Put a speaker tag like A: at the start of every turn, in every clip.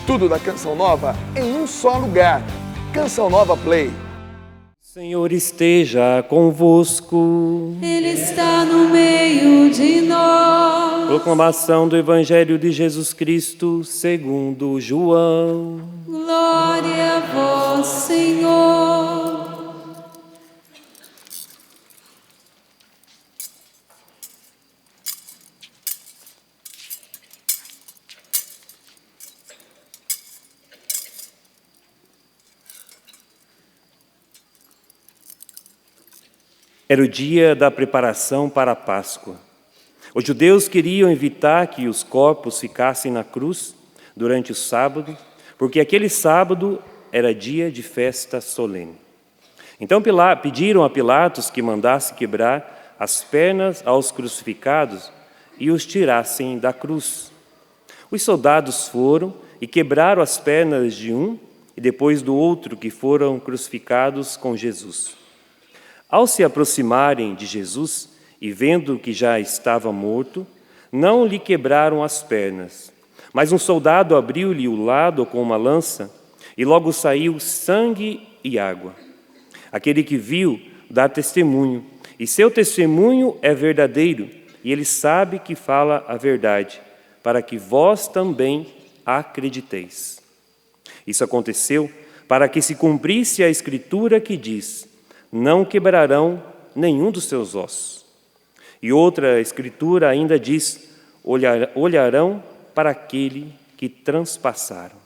A: Tudo da Canção Nova em um só lugar. Canção Nova Play.
B: Senhor esteja convosco.
C: Ele está no meio de nós.
B: Proclamação do Evangelho de Jesus Cristo segundo João.
C: Glória a vós, Senhor.
B: Era o dia da preparação para a Páscoa. Os judeus queriam evitar que os corpos ficassem na cruz durante o sábado, porque aquele sábado era dia de festa solene. Então pediram a Pilatos que mandasse quebrar as pernas aos crucificados e os tirassem da cruz. Os soldados foram e quebraram as pernas de um e depois do outro que foram crucificados com Jesus. Ao se aproximarem de Jesus e vendo que já estava morto, não lhe quebraram as pernas, mas um soldado abriu-lhe o lado com uma lança e logo saiu sangue e água. Aquele que viu dá testemunho, e seu testemunho é verdadeiro, e ele sabe que fala a verdade, para que vós também acrediteis. Isso aconteceu para que se cumprisse a Escritura que diz: não quebrarão nenhum dos seus ossos. E outra Escritura ainda diz: olharão para aquele que transpassaram.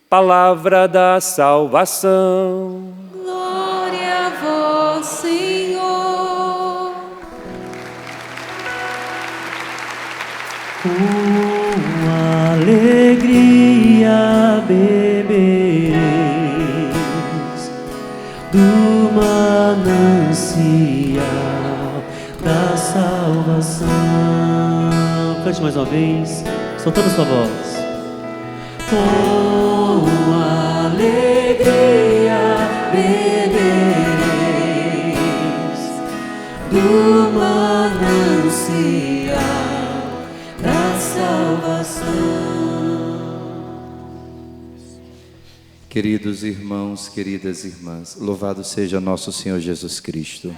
B: Palavra da salvação.
C: Glória a vós, Senhor.
D: Com alegria bebereis do manancial da salvação. Cante mais uma vez, soltando sua voz. Com alegria bebereis do manancial da salvação.
E: Queridos irmãos, queridas irmãs, louvado seja nosso Senhor Jesus Cristo.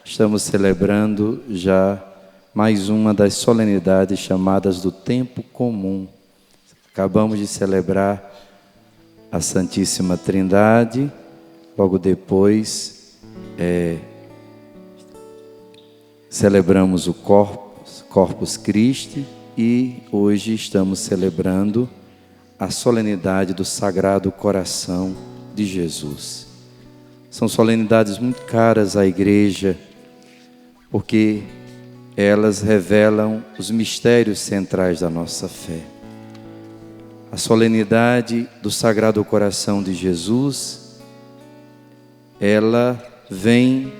E: Estamos celebrando já mais uma das solenidades chamadas do tempo comum. Acabamos de celebrar a Santíssima Trindade, logo depois celebramos o Corpus Christi e hoje estamos celebrando a solenidade do Sagrado Coração de Jesus. São solenidades muito caras à Igreja, porque elas revelam os mistérios centrais da nossa fé. A solenidade do Sagrado Coração de Jesus, ela vem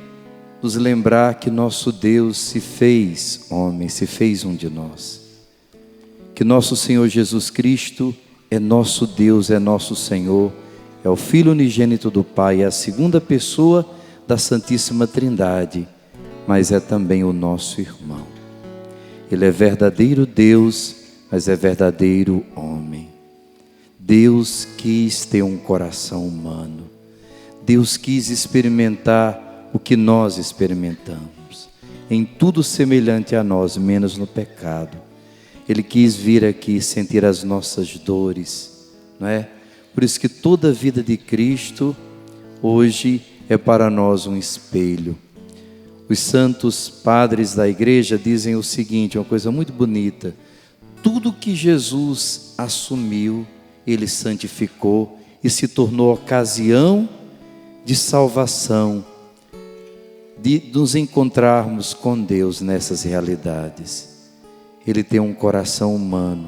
E: nos lembrar que nosso Deus se fez homem, se fez um de nós. Que nosso Senhor Jesus Cristo é nosso Deus, é nosso Senhor, é o Filho unigênito do Pai, é a segunda pessoa da Santíssima Trindade, mas é também o nosso irmão. Ele é verdadeiro Deus, mas é verdadeiro homem. Deus quis ter um coração humano. Deus quis experimentar o que nós experimentamos, em tudo semelhante a nós, menos no pecado. Ele quis vir aqui sentir as nossas dores, não é? Por isso que toda a vida de Cristo hoje é para nós um espelho. Os santos padres da igreja dizem o seguinte, uma coisa muito bonita: tudo que Jesus assumiu, Ele santificou e se tornou ocasião de salvação, de nos encontrarmos com Deus nessas realidades. Ele tem um coração humano,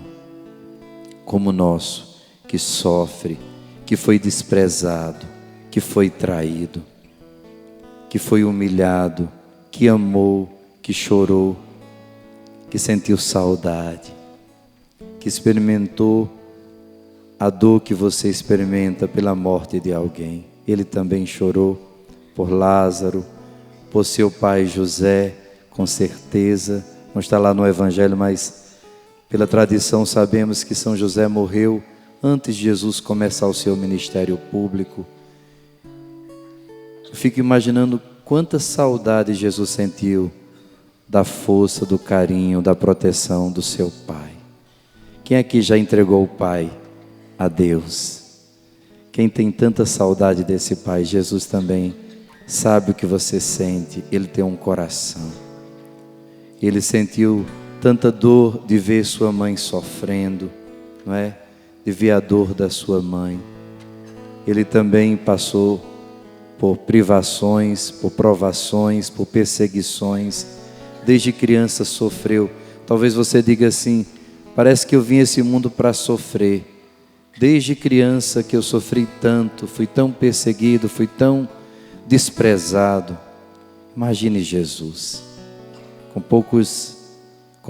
E: como o nosso, que sofre, que foi desprezado, que foi traído, que foi humilhado, que amou, que chorou, que sentiu saudade, que experimentou a dor que você experimenta pela morte de alguém. Ele também chorou por Lázaro, por seu pai José, com certeza. Não está lá no Evangelho, mas Pela tradição sabemos que São José morreu antes de Jesus começar o seu ministério público. Eu fico imaginando quanta saudade Jesus sentiu da força, do carinho, da proteção do seu pai. Quem aqui já entregou o pai a Deus? Quem tem tanta saudade desse pai? Jesus também sabe o que você sente. Ele tem um coração. Ele sentiu tanta dor de ver sua mãe sofrendo, não é? De ver a dor da sua mãe. Ele também passou por privações, por provações, por perseguições. Desde criança sofreu. Talvez você diga assim: parece que eu vim a esse mundo para sofrer. Desde criança que eu sofri tanto, fui tão perseguido, fui tão desprezado. Imagine Jesus, com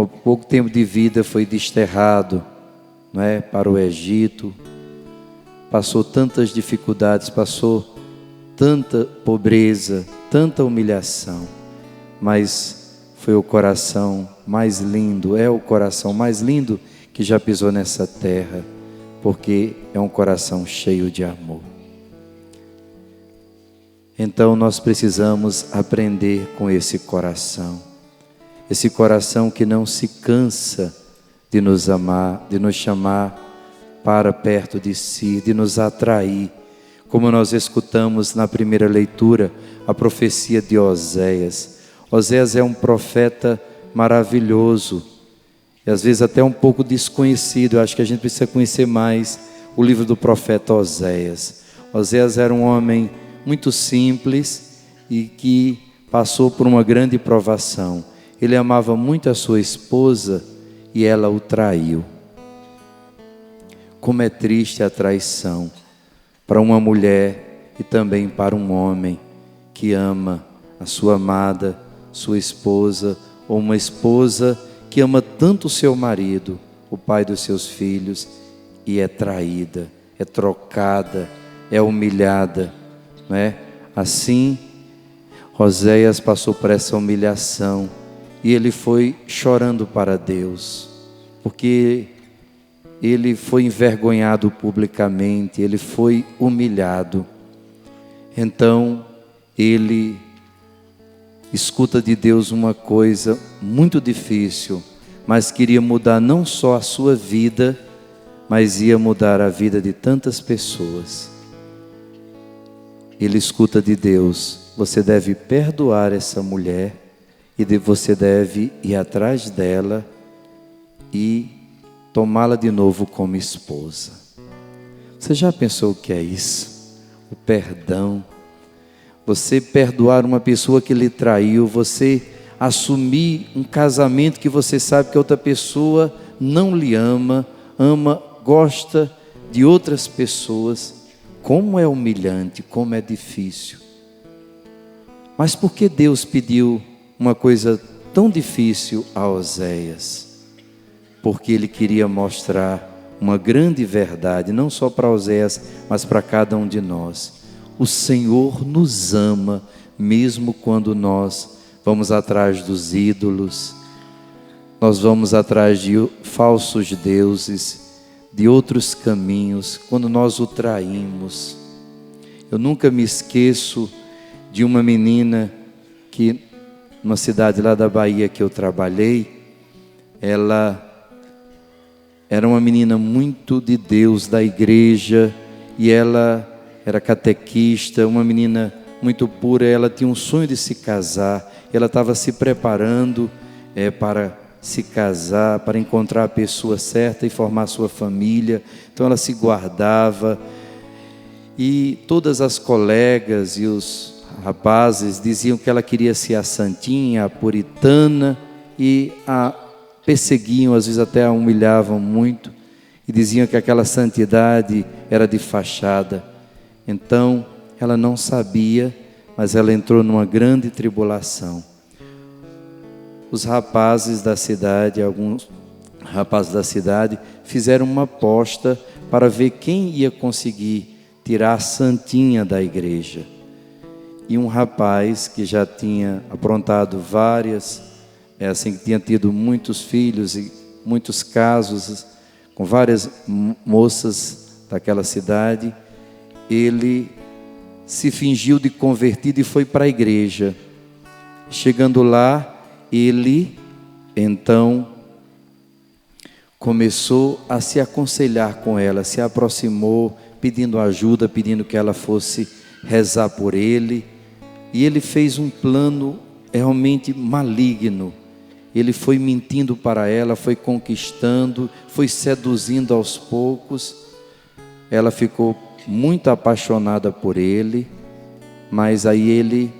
E: pouco tempo de vida foi desterrado, não é, para o Egito. Passou tantas dificuldades, passou tanta pobreza, tanta humilhação, mas foi o coração mais lindo, é o coração mais lindo que já pisou nessa terra, porque é um coração cheio de amor. Então nós precisamos aprender com esse coração que não se cansa de nos amar, de nos chamar para perto de si, de nos atrair. Como nós escutamos na primeira leitura, a profecia de Oséias. Oséias é um profeta maravilhoso, e às vezes até um pouco desconhecido. Eu acho que a gente precisa conhecer mais o livro do profeta Oséias. Oséias era um homem muito simples e que passou por uma grande provação. Ele amava muito a sua esposa e ela o traiu. Como é triste a traição para uma mulher e também para um homem que ama a sua amada, sua esposa, ou uma esposa que ama tanto o seu marido, o pai dos seus filhos, e é traída, é trocada, é humilhada, não é? Assim, Oséias passou por essa humilhação e ele foi chorando para Deus, porque ele foi envergonhado publicamente, ele foi humilhado. Então, ele escuta de Deus uma coisa muito difícil, mas queria mudar não só a sua vida, mas ia mudar a vida de tantas pessoas. Ele escuta de Deus: você deve perdoar essa mulher e você deve ir atrás dela e tomá-la de novo como esposa. Você já pensou o que é isso? O perdão. Você perdoar uma pessoa que lhe traiu, você assumir um casamento que você sabe que outra pessoa não lhe ama, gosta de outras pessoas. Como é humilhante, como é difícil. Mas por que Deus pediu uma coisa tão difícil a Oséias? Porque Ele queria mostrar uma grande verdade, não só para Oséias, mas para cada um de nós. O Senhor nos ama, mesmo quando nós vamos atrás dos ídolos, nós vamos atrás de falsos deuses, de outros caminhos, quando nós o traímos. Eu nunca me esqueço de uma menina que, numa cidade lá da Bahia que eu trabalhei, ela era uma menina muito de Deus, da igreja, e ela era catequista, uma menina muito pura. Ela tinha um sonho de se casar, ela estava se preparando para se casar, para encontrar a pessoa certa e formar sua família. Então ela se guardava, e todas as colegas e os rapazes diziam que ela queria ser a santinha, a puritana, e a perseguiam, às vezes até a humilhavam muito, e diziam que aquela santidade era de fachada. Então ela não sabia, mas ela entrou numa grande tribulação. Os rapazes da cidade, alguns rapazes da cidade, fizeram uma aposta para ver quem ia conseguir tirar a santinha da igreja. E um rapaz que já tinha aprontado várias, que tinha tido muitos filhos e muitos casos com várias moças daquela cidade. Ele se fingiu de convertido e foi para a igreja. Chegando lá, ele então começou a se aconselhar com ela, se aproximou, pedindo ajuda, pedindo que ela fosse rezar por ele. E ele fez um plano realmente maligno. Ele foi mentindo para ela, foi conquistando, foi seduzindo aos poucos. Ela ficou muito apaixonada por ele, mas aí ele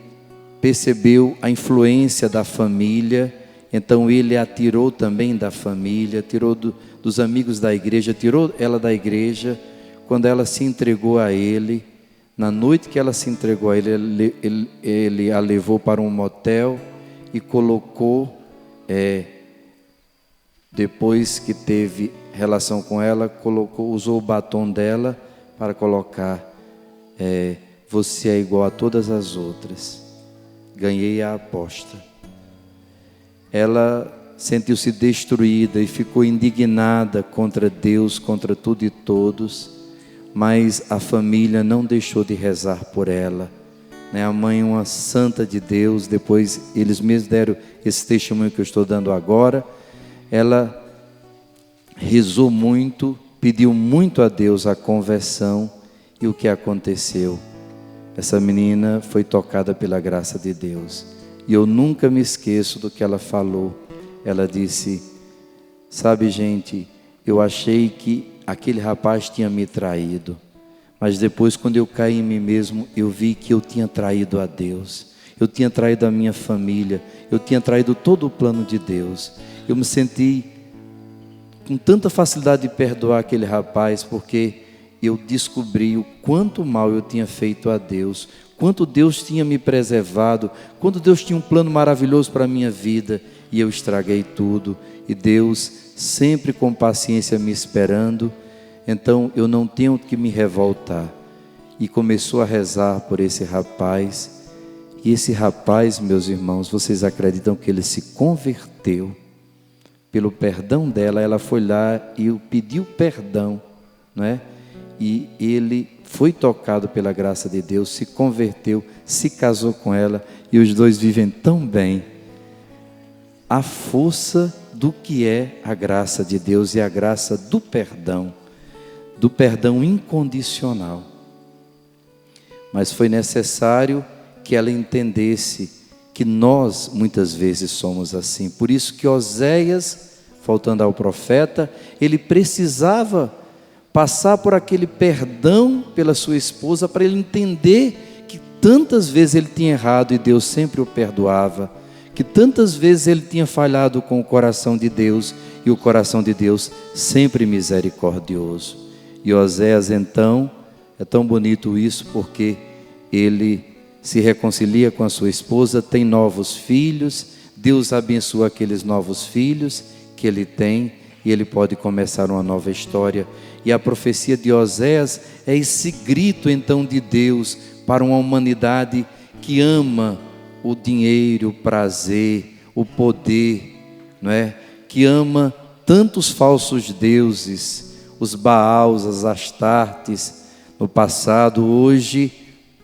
E: percebeu a influência da família, então ele a tirou também da família, tirou dos amigos da igreja, tirou ela da igreja. Quando ela se entregou a ele, na noite que ela se entregou a ele, ele a levou para um motel e colocou, depois que teve relação com ela, usou o batom dela para colocar, você é igual a todas as outras, ganhei a aposta. Ela sentiu-se destruída e ficou indignada contra Deus, contra tudo e todos, mas a família não deixou de rezar por ela, né? A mãe, uma santa de Deus, depois eles mesmos deram esse testemunho que eu estou dando agora. Ela rezou muito, pediu muito a Deus a conversão, e o que aconteceu? Essa menina foi tocada pela graça de Deus, e eu nunca me esqueço do que ela falou. Ela disse: sabe, gente, eu achei que aquele rapaz tinha me traído, mas depois, quando eu caí em mim mesmo, eu vi que eu tinha traído a Deus, eu tinha traído a minha família, eu tinha traído todo o plano de Deus. Eu me senti com tanta facilidade de perdoar aquele rapaz, porque eu descobri o quanto mal eu tinha feito a Deus, quanto Deus tinha me preservado, quanto Deus tinha um plano maravilhoso para a minha vida, e eu estraguei tudo. E Deus sempre com paciência me esperando, então eu não tenho que me revoltar. E começou a rezar por esse rapaz, e esse rapaz, meus irmãos, vocês acreditam que ele se converteu? Pelo perdão dela, ela foi lá e pediu perdão, não é? E ele foi tocado pela graça de Deus, se converteu, se casou com ela, e os dois vivem tão bem. A força do que é a graça de Deus e a graça do perdão incondicional. Mas foi necessário que ela entendesse que nós muitas vezes somos assim. Por isso que Oséias, faltando ao profeta, ele precisava passar por aquele perdão pela sua esposa, para ele entender que tantas vezes ele tinha errado e Deus sempre o perdoava, que tantas vezes ele tinha falhado com o coração de Deus, e o coração de Deus sempre misericordioso. E Oséias então, é tão bonito isso, porque ele se reconcilia com a sua esposa, tem novos filhos, Deus abençoa aqueles novos filhos que ele tem, e ele pode começar uma nova história. E a profecia de Oséias é esse grito então de Deus para uma humanidade que ama o dinheiro, o prazer, o poder, não é? Que ama tantos falsos deuses, os Baals, as Astartes, no passado. Hoje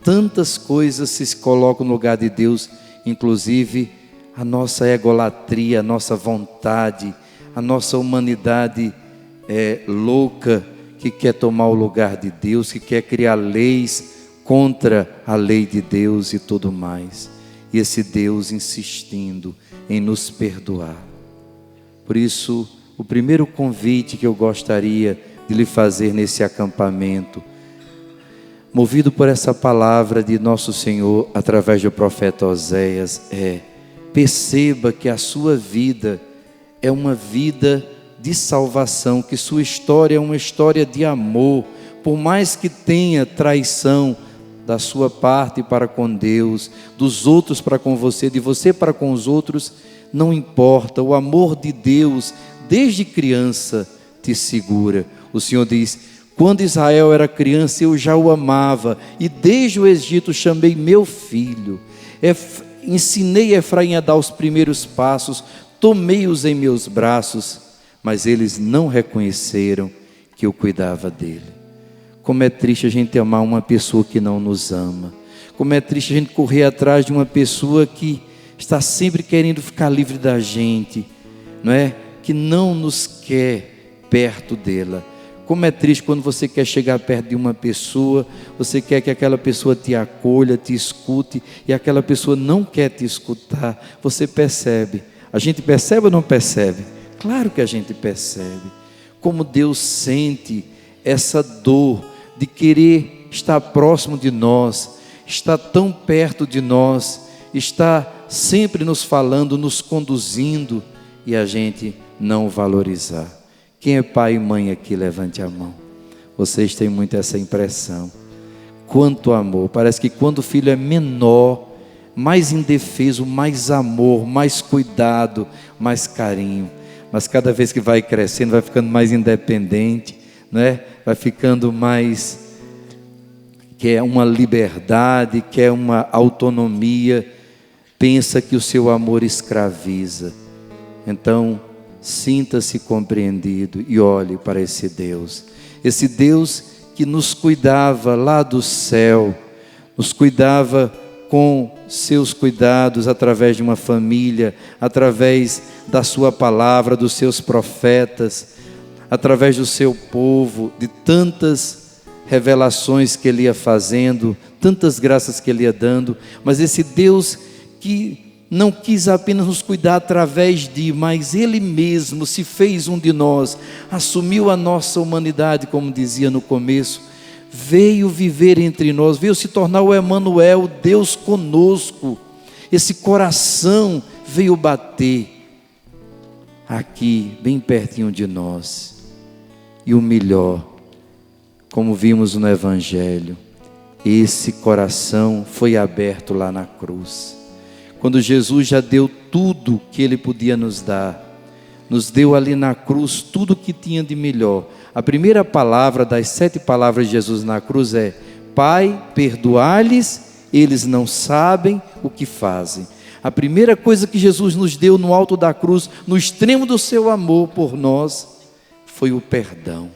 E: tantas coisas se colocam no lugar de Deus, inclusive a nossa egolatria, a nossa vontade, a nossa humanidade louca, que quer tomar o lugar de Deus, que quer criar leis contra a lei de Deus e tudo mais. E esse Deus insistindo em nos perdoar. Por isso, o primeiro convite que eu gostaria de lhe fazer nesse acampamento, movido por essa palavra de nosso Senhor através do profeta Oséias, perceba que a sua vida é uma vida de salvação, que sua história é uma história de amor. Por mais que tenha traição da sua parte para com Deus, dos outros para com você, de você para com os outros, não importa, o amor de Deus desde criança te segura. O Senhor diz: quando Israel era criança eu já o amava, e desde o Egito chamei meu filho, ensinei Efraim a dar os primeiros passos, tomei-os em meus braços. mas eles não reconheceram que eu cuidava dele. Como é triste a gente amar uma pessoa que não nos ama. Como é triste a gente correr atrás de uma pessoa que está sempre querendo ficar livre da gente, não é? Que não nos quer perto dela. Como é triste quando você quer chegar perto de uma pessoa, você quer que aquela pessoa te acolha, te escute, e aquela pessoa não quer te escutar. Você percebe. A gente percebe ou não percebe? Claro que a gente percebe. Como Deus sente essa dor de querer estar próximo de nós, estar tão perto de nós, estar sempre nos falando, nos conduzindo, e a gente não valorizar. Quem é pai e mãe aqui, levante a mão. Vocês têm muito essa impressão. Quanto amor. Parece que quando o filho é menor, mais indefeso, mais amor, mais cuidado, mais carinho. Mas cada vez que vai crescendo, vai ficando mais independente, né? Vai ficando mais... quer uma liberdade, quer uma autonomia. Pensa que o seu amor escraviza. Então, sinta-se compreendido e olhe para esse Deus que nos cuidava lá do céu, nos cuidava com seus cuidados através de uma família, através da sua palavra, dos seus profetas, através do seu povo, de tantas revelações que Ele ia fazendo, tantas graças que Ele ia dando, mas esse Deus que não quis apenas nos cuidar através de, mas Ele mesmo se fez um de nós, assumiu a nossa humanidade, como dizia no começo, veio viver entre nós, veio se tornar o Emanuel, Deus conosco. Esse coração veio bater aqui, bem pertinho de nós. E o melhor, como vimos no Evangelho, esse coração foi aberto lá na cruz. Quando Jesus já deu tudo que Ele podia nos dar, nos deu ali na cruz tudo que tinha de melhor. A primeira palavra das 7 palavras de Jesus na cruz é: Pai, perdoai-lhes, eles não sabem o que fazem. A primeira coisa que Jesus nos deu no alto da cruz, no extremo do seu amor por nós, foi o perdão.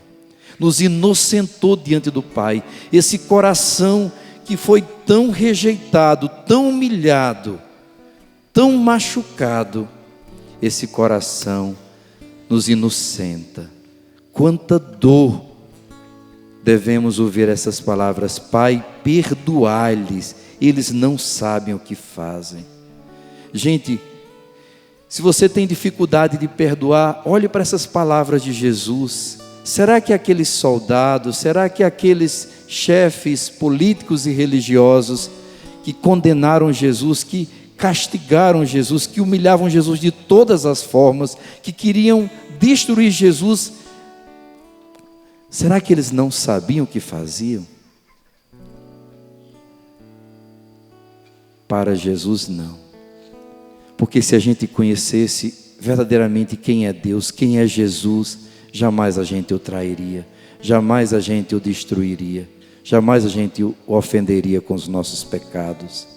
E: Nos inocentou diante do Pai. Esse coração que foi tão rejeitado, tão humilhado, tão machucado, esse coração nos inocenta. Quanta dor devemos ouvir essas palavras: Pai, perdoai-lhes, eles não sabem o que fazem. Gente, se você tem dificuldade de perdoar, olhe para essas palavras de Jesus. Será que aqueles soldados, será que aqueles chefes políticos e religiosos que condenaram Jesus, que castigaram Jesus, que humilhavam Jesus de todas as formas, que queriam destruir Jesus, será que eles não sabiam o que faziam? Para Jesus, não. Porque se a gente conhecesse verdadeiramente quem é Deus, quem é Jesus, jamais a gente o trairia, jamais a gente o destruiria, jamais a gente o ofenderia com os nossos pecados.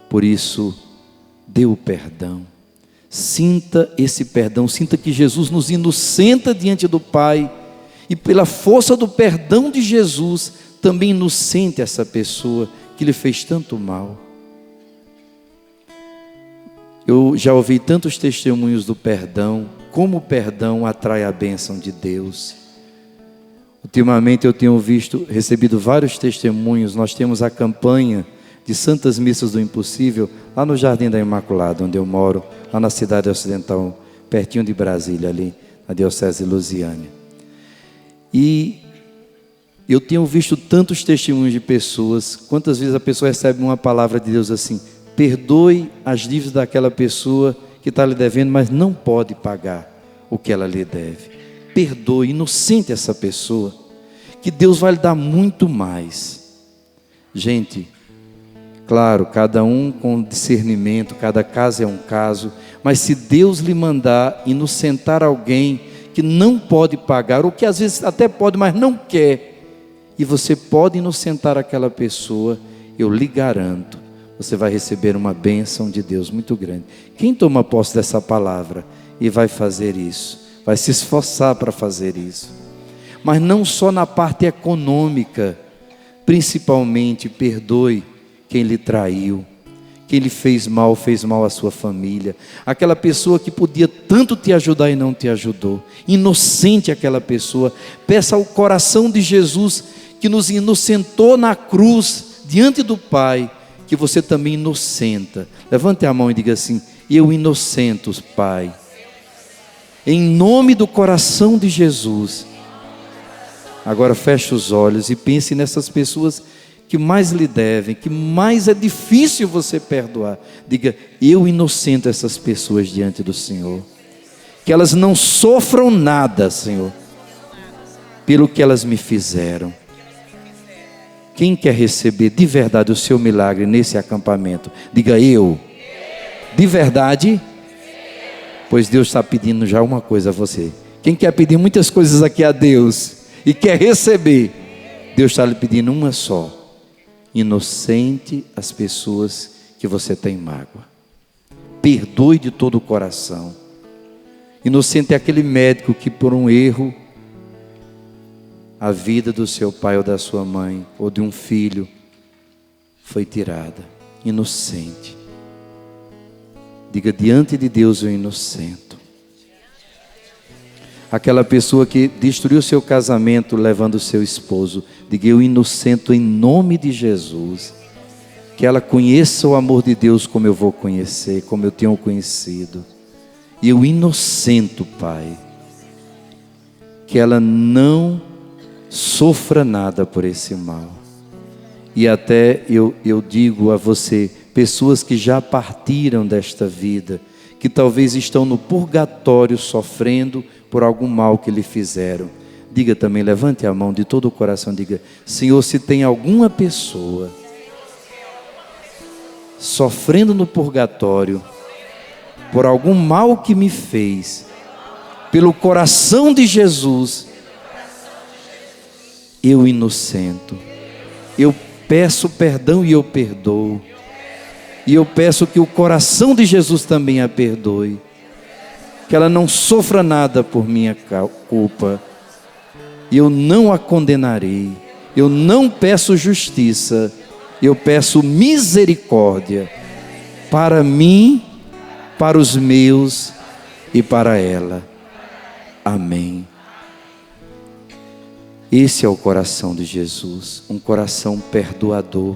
E: Por isso, dê o perdão. Sinta esse perdão, sinta que Jesus nos inocenta diante do Pai, e pela força do perdão de Jesus, também inocente essa pessoa que lhe fez tanto mal. Eu já ouvi tantos testemunhos do perdão, como o perdão atrai a bênção de Deus. Ultimamente eu tenho recebido vários testemunhos. Nós temos a campanha de Santas Missas do Impossível, lá no Jardim da Imaculada, onde eu moro, lá na cidade ocidental, pertinho de Brasília, ali na Diocese de Lusiânia. E eu tenho visto tantos testemunhos de pessoas, quantas vezes a pessoa recebe uma palavra de Deus assim: perdoe as dívidas daquela pessoa que está lhe devendo, mas não pode pagar o que ela lhe deve. Perdoe, inocente essa pessoa, que Deus vai lhe dar muito mais. Gente, claro, cada um com discernimento, cada caso é um caso, mas se Deus lhe mandar inocentar alguém que não pode pagar, ou que às vezes até pode, mas não quer, e você pode inocentar aquela pessoa, eu lhe garanto, você vai receber uma bênção de Deus muito grande. Quem toma posse dessa palavra e vai fazer isso, vai se esforçar para fazer isso. Mas não só na parte econômica, principalmente perdoe quem lhe traiu, quem lhe fez mal à sua família, aquela pessoa que podia tanto te ajudar e não te ajudou, inocente aquela pessoa. Peça ao coração de Jesus, que nos inocentou na cruz, diante do Pai, que você também inocenta. Levante a mão e diga assim: eu inocento, Pai, em nome do coração de Jesus. Agora feche os olhos e pense nessas pessoas que mais lhe devem, que mais é difícil você perdoar. Diga: eu inocento essas pessoas diante do Senhor, que elas não sofram nada, Senhor, pelo que elas me fizeram. Quem quer receber de verdade o seu milagre nesse acampamento? Diga: eu. De verdade? Pois Deus está pedindo já uma coisa a você. Quem quer pedir muitas coisas aqui a Deus e quer receber, Deus está lhe pedindo uma só: inocente as pessoas que você tem mágoa. Perdoe de todo o coração. Inocente é aquele médico que por um erro a vida do seu pai ou da sua mãe ou de um filho foi tirada. Inocente. Diga: diante de Deus eu inocento. Aquela pessoa que destruiu seu casamento levando o seu esposo, diga: eu inocento em nome de Jesus. Que ela conheça o amor de Deus como eu vou conhecer, como eu tenho conhecido. E eu inocento, Pai, que ela não sofra nada por esse mal. E até eu digo a você, pessoas que já partiram desta vida, que talvez estão no purgatório sofrendo por algum mal que lhe fizeram, diga também, levante a mão de todo o coração, diga: Senhor, se tem alguma pessoa sofrendo no purgatório por algum mal que me fez, pelo coração de Jesus, eu inocento, eu peço perdão e eu perdoo. E eu peço que o coração de Jesus também a perdoe, que ela não sofra nada por minha culpa. Eu não a condenarei, eu não peço justiça, eu peço misericórdia para mim, para os meus e para ela. Amém. Esse é o coração de Jesus, um coração perdoador,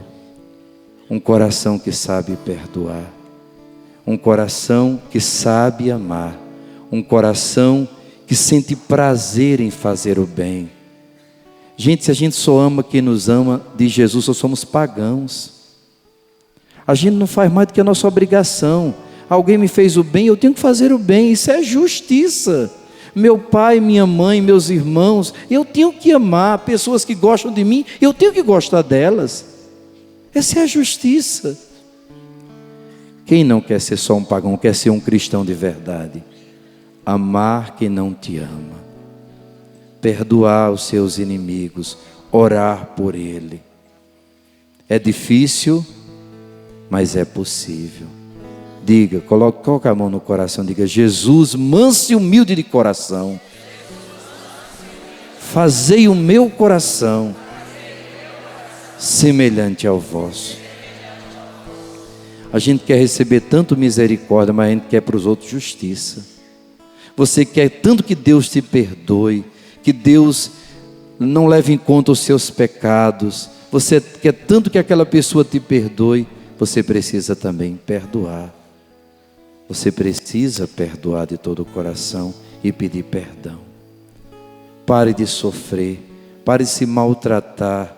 E: um coração que sabe perdoar, um coração que sabe amar, um coração que sente prazer em fazer o bem. Gente, se a gente só ama quem nos ama de Jesus, só somos pagãos. A gente não faz mais do que a nossa obrigação. Alguém me fez o bem, eu tenho que fazer o bem, isso é justiça. Meu pai, minha mãe, meus irmãos, eu tenho que amar. Pessoas que gostam de mim, eu tenho que gostar delas. Essa é a justiça. Quem não quer ser só um pagão, quer ser um cristão de verdade? Amar quem não te ama, perdoar os seus inimigos, orar por ele. É difícil, mas é possível. Diga, coloque a mão no coração, diga: Jesus, manso e humilde de coração, fazei o meu coração semelhante ao vosso. A gente quer receber tanto misericórdia, mas a gente quer para os outros justiça. Você quer tanto que Deus te perdoe, que Deus não leve em conta os seus pecados. Você quer tanto que aquela pessoa te perdoe. Você precisa também perdoar. Você precisa perdoar de todo o coração e pedir perdão. Pare de sofrer, pare de se maltratar.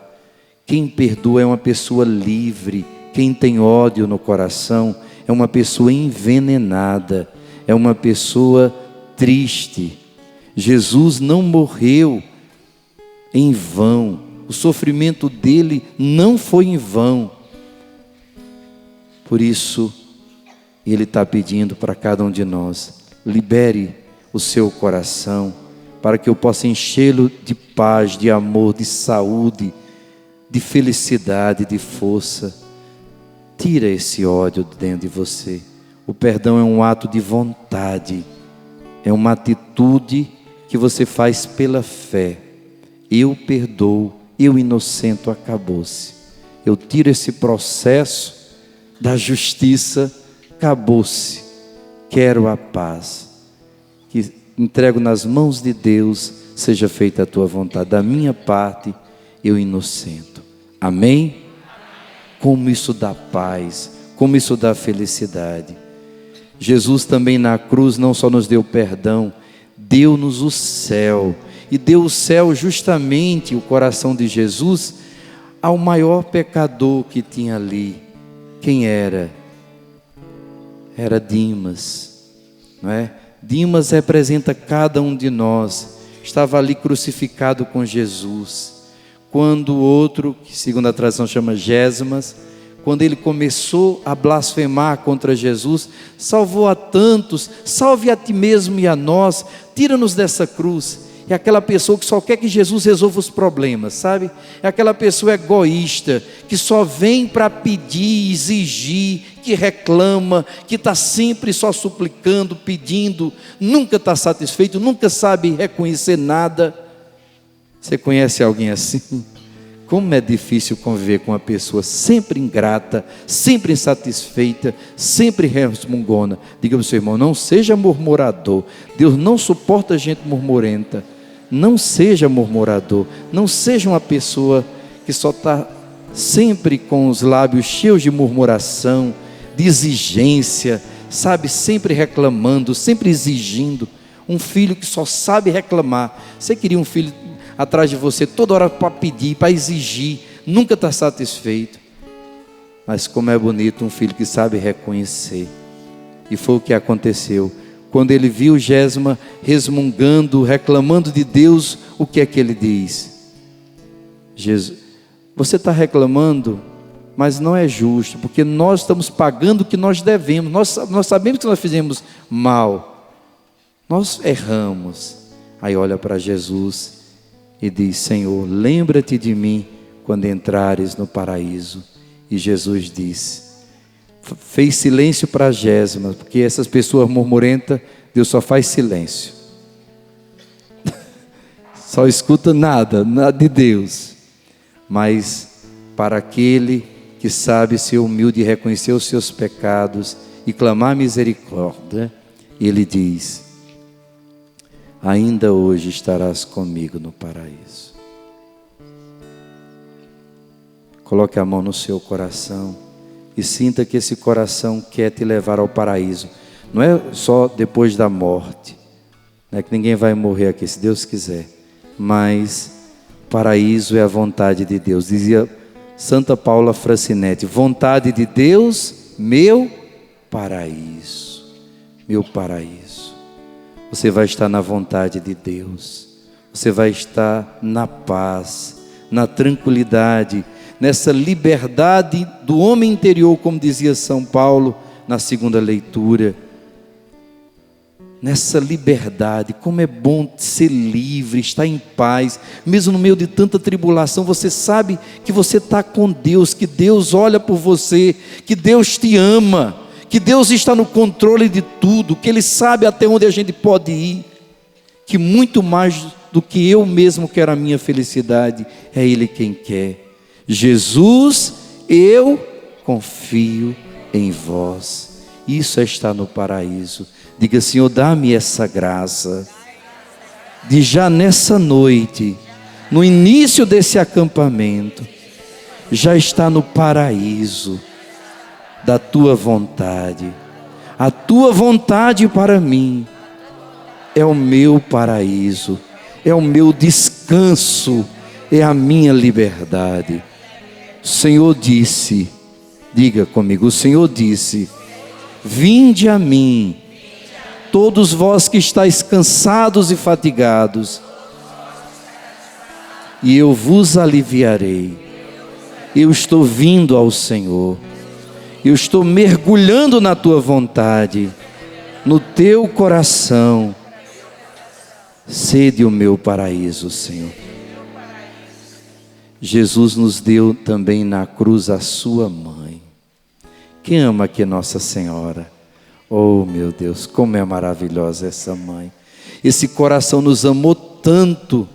E: Quem perdoa é uma pessoa livre. Quem tem ódio no coração é uma pessoa envenenada, é uma pessoa triste. Jesus não morreu em vão, o sofrimento dele não foi em vão. Por isso, ele está pedindo para cada um de nós: libere o seu coração, para que eu possa enchê-lo de paz, de amor, de saúde, de felicidade, de força. Tira esse ódio de dentro de você. O perdão é um ato de vontade. É uma atitude que você faz pela fé. Eu perdoo, eu inocento, acabou-se. Eu tiro esse processo da justiça, acabou-se. Quero a paz. Que entrego nas mãos de Deus, seja feita a tua vontade. Da minha parte, eu inocento. Amém? Como isso dá paz, como isso dá felicidade. Jesus também na cruz não só nos deu perdão, deu-nos o céu. E deu o céu justamente, o coração de Jesus, ao maior pecador que tinha ali. Quem era? Era Dimas, não é? Dimas representa cada um de nós. Estava ali crucificado com Jesus. Quando o outro, que segundo a tradição chama Gesmas, quando ele começou a blasfemar contra Jesus, salvou a tantos, salve a ti mesmo e a nós, tira-nos dessa cruz. É aquela pessoa que só quer que Jesus resolva os problemas, sabe? É aquela pessoa egoísta, que só vem para pedir, exigir, que reclama, que está sempre só suplicando, pedindo, nunca está satisfeito, nunca sabe reconhecer nada. Você conhece alguém assim? Como é difícil conviver com uma pessoa sempre ingrata, sempre insatisfeita, sempre resmungona. Diga para o seu irmão, não seja murmurador. Deus não suporta gente murmurenta. Não seja murmurador. Não seja uma pessoa que só está sempre com os lábios cheios de murmuração, de exigência, sabe, sempre reclamando, sempre exigindo. Um filho que só sabe reclamar. Você queria um filho atrás de você toda hora para pedir, para exigir, nunca está satisfeito. Mas como é bonito um filho que sabe reconhecer. E foi o que aconteceu. Quando ele viu Gesma resmungando, reclamando de Deus, o que é que ele diz? Jesus, você está reclamando, mas não é justo, porque nós estamos pagando o que nós devemos. Nós sabemos que nós fizemos mal, nós erramos. Aí olha para Jesus e diz, Senhor, lembra-te de mim quando entrares no paraíso. E Jesus disse, fez silêncio para Gesma, porque essas pessoas murmurentas, Deus só faz silêncio. Só escuta nada de Deus. Mas para aquele que sabe ser humilde e reconhecer os seus pecados e clamar misericórdia, ele diz, ainda hoje estarás comigo no paraíso. Coloque a mão no seu coração e sinta que esse coração quer te levar ao paraíso. Não é só depois da morte, não é que ninguém vai morrer aqui, se Deus quiser, mas paraíso é a vontade de Deus. Dizia Santa Paula Francinetti, vontade de Deus, meu paraíso, meu paraíso. Você vai estar na vontade de Deus, você vai estar na paz, na tranquilidade, nessa liberdade do homem interior, como dizia São Paulo na segunda leitura. Nessa liberdade, como é bom ser livre, estar em paz, mesmo no meio de tanta tribulação, você sabe que você está com Deus, que Deus olha por você, que Deus te ama, que Deus está no controle de tudo, que Ele sabe até onde a gente pode ir, que muito mais do que eu mesmo quero a minha felicidade, é Ele quem quer. Jesus, eu confio em vós. Isso é estar no paraíso. Diga, Senhor, dá-me essa graça de já nessa noite, no início desse acampamento, já estar no paraíso da tua vontade. A tua vontade para mim é o meu paraíso, é o meu descanso, é a minha liberdade. O Senhor disse, diga comigo, o Senhor disse, vinde a mim, todos vós que estáis cansados e fatigados, e eu vos aliviarei. Eu estou vindo ao Senhor, eu estou mergulhando na tua vontade, no teu coração. Sede o meu paraíso, Senhor. Jesus nos deu também na cruz a sua mãe. Quem ama aqui Nossa Senhora? Oh, meu Deus, como é maravilhosa essa mãe. Esse coração nos amou tanto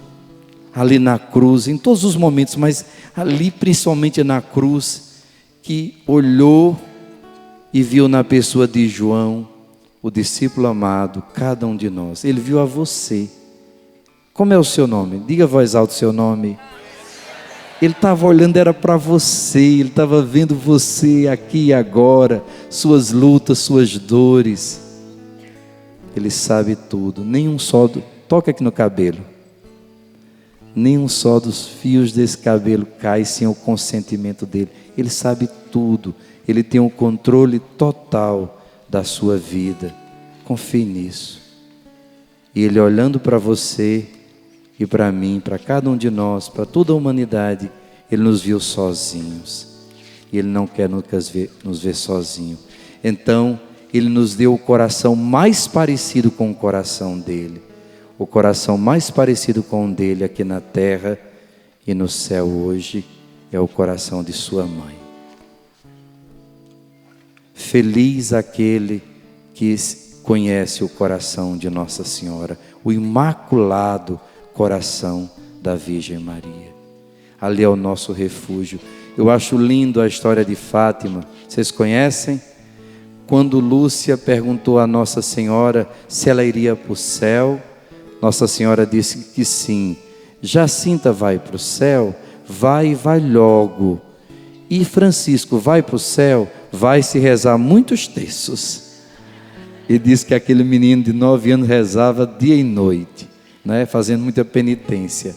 E: ali na cruz, em todos os momentos, mas ali principalmente na cruz, que olhou e viu na pessoa de João, o discípulo amado, cada um de nós. Ele viu a você. Como é o seu nome? Diga a voz alta o seu nome. Ele estava olhando, era para você, ele estava vendo você aqui e agora, suas lutas, suas dores. Ele sabe tudo, nenhum só, toca aqui no cabelo, nenhum só dos fios desse cabelo cai sem o consentimento dele. Ele sabe tudo, ele tem o controle total da sua vida. Confie nisso. E ele olhando para você e para mim, para cada um de nós, para toda a humanidade, ele nos viu sozinhos. E ele não quer nos ver sozinhos. Então, ele nos deu o coração mais parecido com o coração dele. O coração mais parecido com o dele aqui na terra e no céu hoje é o coração de sua mãe. Feliz aquele que conhece o coração de Nossa Senhora, o imaculado coração da Virgem Maria. Ali é o nosso refúgio. Eu acho lindo a história de Fátima. Vocês conhecem? Quando Lúcia perguntou a Nossa Senhora se ela iria para o céu, Nossa Senhora disse que sim. Jacinta vai para o céu? Vai logo. E Francisco vai para o céu? Vai se rezar muitos terços. E disse que aquele menino de 9 anos rezava dia e noite, né, fazendo muita penitência.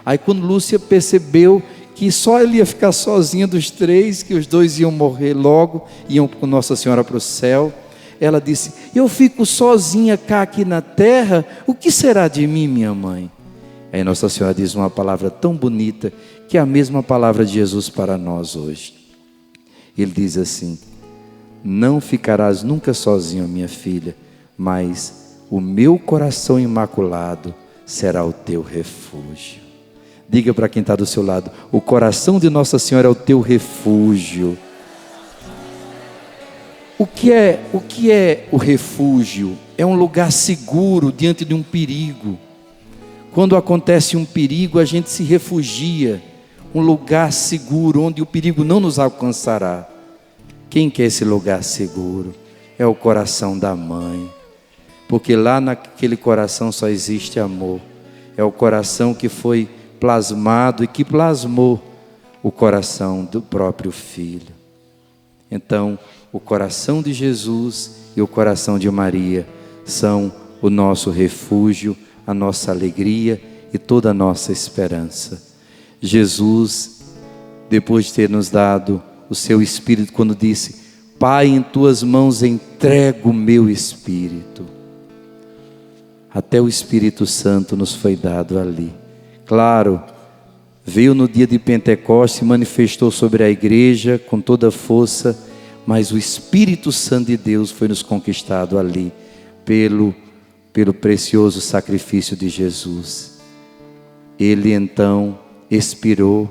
E: Aí quando Lúcia percebeu que só ele ia ficar sozinha dos 3, que os 2 iam morrer logo, iam com Nossa Senhora para o céu, ela disse: eu fico sozinha cá aqui na terra, o que será de mim, minha mãe? Aí Nossa Senhora diz uma palavra tão bonita, que é a mesma palavra de Jesus para nós hoje. Ele diz assim: não ficarás nunca sozinha, minha filha, mas o meu coração imaculado será o teu refúgio. Diga para quem está do seu lado: o coração de Nossa Senhora é o teu refúgio. O que é o refúgio? É um lugar seguro diante de um perigo. Quando acontece um perigo, a gente se refugia. Um lugar seguro, onde o perigo não nos alcançará. Quem quer esse lugar seguro? É o coração da mãe. Porque lá naquele coração só existe amor. É o coração que foi plasmado e que plasmou o coração do próprio Filho. Então, o coração de Jesus e o coração de Maria são o nosso refúgio, a nossa alegria e toda a nossa esperança. Jesus, depois de ter nos dado o seu Espírito, quando disse: Pai, em tuas mãos entrego o meu Espírito. Até o Espírito Santo nos foi dado ali. Claro, veio no dia de Pentecostes, se manifestou sobre a igreja com toda a força, mas o Espírito Santo de Deus foi nos conquistado ali, pelo precioso sacrifício de Jesus. Ele então expirou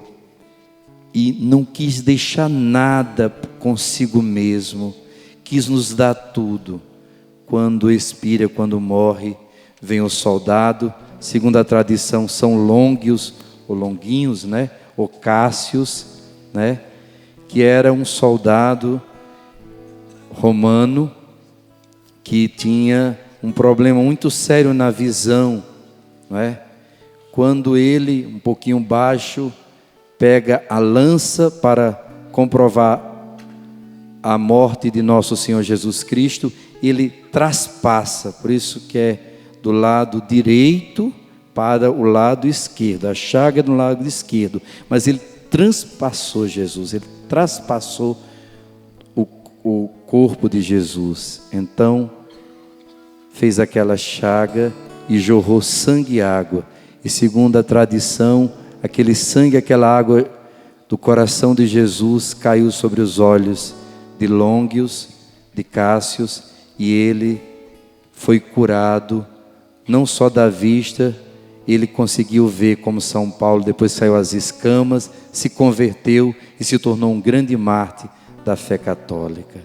E: e não quis deixar nada consigo mesmo, quis nos dar tudo. Quando expira, quando morre, vem o soldado, segundo a tradição são Longuinhos, né, ou Cássius, né, que era um soldado romano que tinha um problema muito sério na visão, não é? Quando ele, um pouquinho baixo, pega a lança para comprovar a morte de nosso Senhor Jesus Cristo, ele traspassa, por isso que é do lado direito para o lado esquerdo, a chaga do lado esquerdo, mas ele transpassou Jesus, ele traspassou o corpo de Jesus. Então fez aquela chaga e jorrou sangue e água, e segundo a tradição, aquele sangue, aquela água do coração de Jesus caiu sobre os olhos de Longuinhos, de Cássius, e ele foi curado, não só da vista, ele conseguiu ver como São Paulo, depois saiu as escamas, se converteu e se tornou um grande mártir da fé católica,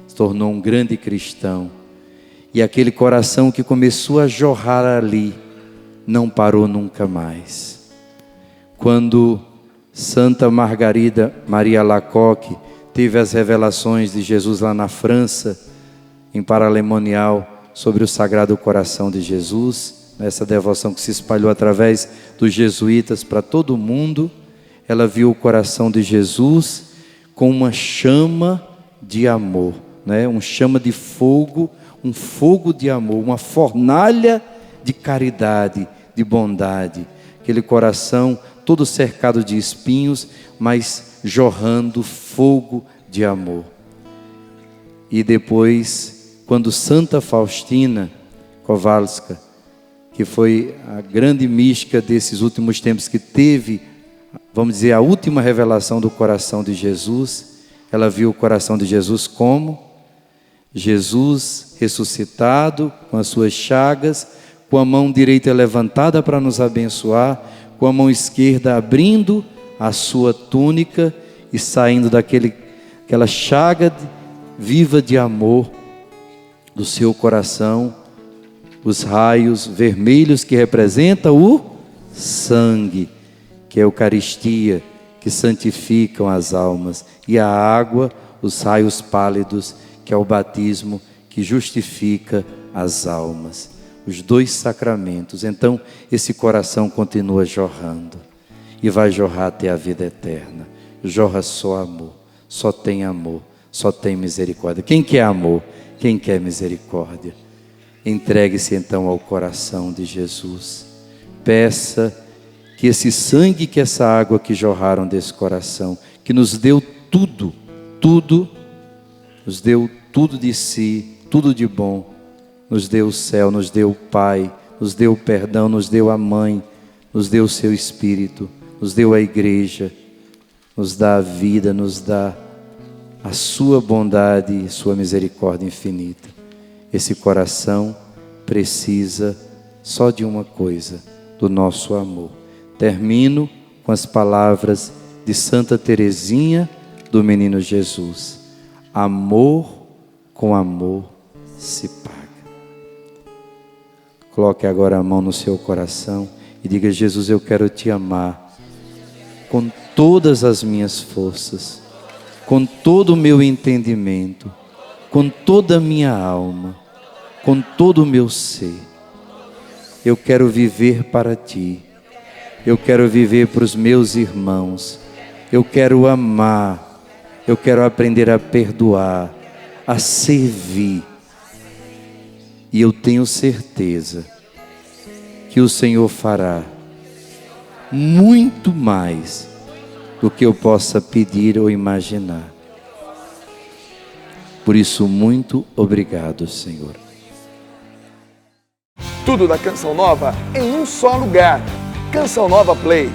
E: se tornou um grande cristão. E aquele coração que começou a jorrar ali, não parou nunca mais. Quando Santa Margarida Maria Alacoque teve as revelações de Jesus lá na França, em Paralemonial, sobre o Sagrado Coração de Jesus, essa devoção que se espalhou através dos jesuítas para todo o mundo, ela viu o coração de Jesus com uma chama de amor, né? Um chama de fogo, um fogo de amor, uma fornalha de caridade, de bondade. Aquele coração todo cercado de espinhos, mas jorrando fogo de amor. E depois, quando Santa Faustina Kowalska, que foi a grande mística desses últimos tempos, que teve, vamos dizer, a última revelação do coração de Jesus, ela viu o coração de Jesus como Jesus ressuscitado, com as suas chagas, com a mão direita levantada para nos abençoar, com a mão esquerda abrindo a sua túnica e saindo daquela chaga viva de amor do seu coração, os raios vermelhos que representam o sangue, que é a Eucaristia, que santificam as almas, e a água, os raios pálidos, que é o batismo, que justifica as almas. Os dois sacramentos. Então, esse coração continua jorrando, e vai jorrar até a vida eterna. Jorra só amor, só tem misericórdia. Quem quer amor? Quem quer misericórdia? Entregue-se então ao coração de Jesus. Peça que esse sangue, que essa água que jorraram desse coração, que nos deu tudo, nos deu tudo de si, tudo de bom, nos deu o céu, nos deu o Pai, nos deu o perdão, nos deu a Mãe, nos deu o seu Espírito, nos deu a Igreja, nos dá a vida, nos dá a sua bondade e sua misericórdia infinita. Esse coração precisa só de uma coisa, do nosso amor. Termino com as palavras de Santa Teresinha do Menino Jesus: amor com amor se paga. Coloque agora a mão no seu coração e diga: Jesus, eu quero te amar com todas as minhas forças, com todo o meu entendimento, com toda a minha alma, com todo o meu ser. Eu quero viver para ti, eu quero viver para os meus irmãos, eu quero amar, eu quero aprender a perdoar, a servir. E eu tenho certeza que o Senhor fará muito mais do que eu possa pedir ou imaginar. Por isso, muito obrigado, Senhor.
A: Tudo da Canção Nova em um só lugar. Canção Nova Play.